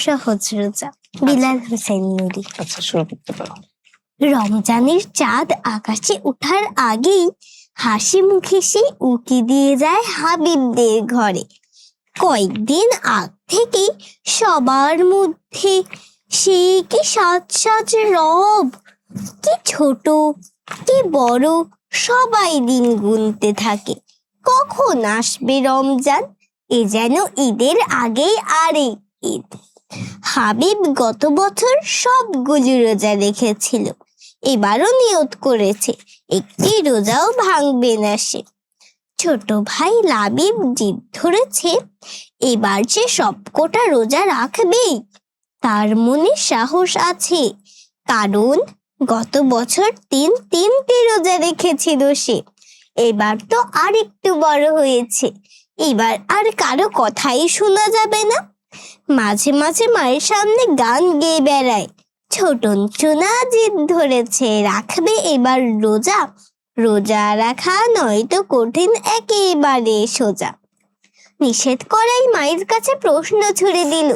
সহজ রোজা। বিলাল হোসেন নুরি। আচ্ছা, শুরু করতে পারো। রমজানের চাঁদ আকাশে ওঠার আগেই হাসি মুখে সে উকি দিয়ে যায় হাবিবদের ঘরে। কয়েকদিন আগ থেকে সবার মধ্যে সে কি সাজ সাজ রব, কি ছোট কি বড়, সবাই দিন গুনতে থাকে কখন আসবে রমজান। এ যেন ঈদের আগেই আরেক ঈদ। হাবিব গত বছর সবগুলো রোজা রেখেছিল, এবারও নিয়ত করেছে একটি রোজাও ভাঙবে না সে। ছোট ভাই লাবিব জিদ ধরেছে এবার সে সবকটা রোজা রাখবেই। তার মনে সাহস আছে, কারণ গত বছর তিনটি রোজা রেখেছিল সে। এবার তো আর একটু বড় হয়েছে, এবার আর কারো কথাই শোনা যাবে না। মাঝে মাঝে মায়ের সামনে গান গেয়ে বেড়ায়। ছোট চুনা জিদ ধরেছে রাখবে এবার রোজা। রোজা রাখা নয়তো কঠিন একেবারে সোজা। নিষেধ করাই মায়ের কাছে প্রশ্ন ছুড়ে দিল,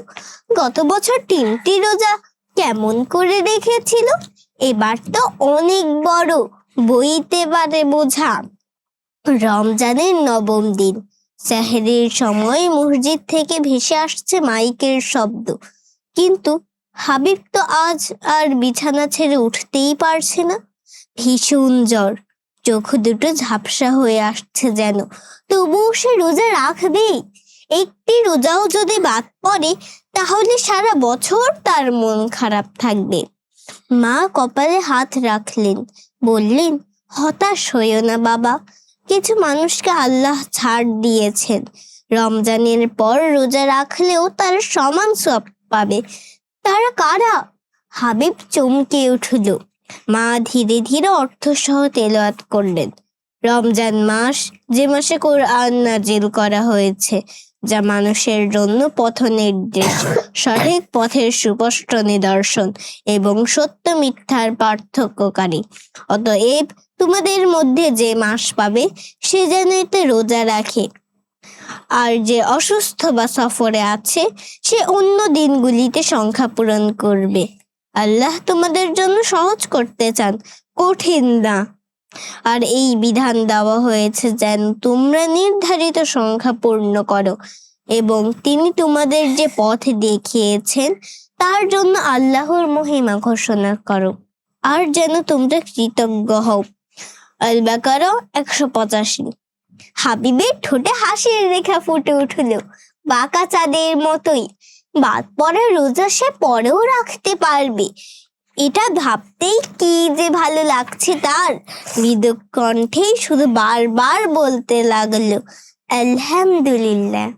গত বছর 3টি রোজা কেমন করে রেখেছিল, এবার তো অনেক বড়, বইতে পারে বোঝা। রমজানের 9ম দিন সেহরির সময় মসজিদ থেকে ভেসে আসছে মাইকের শব্দ, কিন্তু হাবিব তো আজ আর বিছানা ছেড়ে উঠতেই পারছে না। ভীষণ জ্বর, চোখ দুটো ঝাপসা হয়ে আসছে যেন, তবুও সে রোজা রাখবেই। একটি রোজাও যদি বাদ পড়ে তাহলে সারা বছর তার মন খারাপ থাকবে। মা কপালে হাত রাখলেন, বললেন, হতাশ হইও না বাবা, কিছু মানুষকে আল্লাহ ছাড় দিয়েছেন, রমজানের পর রোজা রাখলেও তারা সমান সওয়াব পাবে। তারা কারা? হাবিব চমকে উঠল। মা ধীরে ধীরে অর্থসহ তেলাওয়াত করলেন, রমজান মাস, যে মাসে কোরআন নাজিল করা হয়েছে, যা মানুষের জন্য পথ নির্দেশ, সঠিক পথের সুস্পষ্ট নিদর্শন এবং সত্য মিথ্যার পার্থক্যকারী। অতএব তোমাদের মধ্যে যে মাস পাবে সে যেন এতে রোজা রাখে, আর যে অসুস্থ বা সফরে আছে সে অন্য দিনগুলিতে সংখ্যা পূরণ করবে। আল্লাহ তোমাদের জন্য সহজ করতে চান, কঠিন না। আর এই বিধান দেওয়া হয়েছে যেন তোমরা নির্ধারিত সংখ্যা পূর্ণ করো, এবং তিনি তোমাদের যে পথ দেখিয়েছেন তার জন্য আল্লাহর মহিমা ঘোষণা করো, আর যেন তোমরা কৃতজ্ঞ হও। আল বাকারা 185। হাবিবের ঠোঁটে হাসির রেখা ফুটে উঠল, বাঁকা চাঁদের মতোই। বাদ পড়া রোজা সে পরেও রাখতে পারবে, এটা ভাবতেই কি যে ভালো লাগছে তার। মৃদু কণ্ঠেই শুধু বারবার বলতে লাগলো, আলহামদুলিল্লাহ।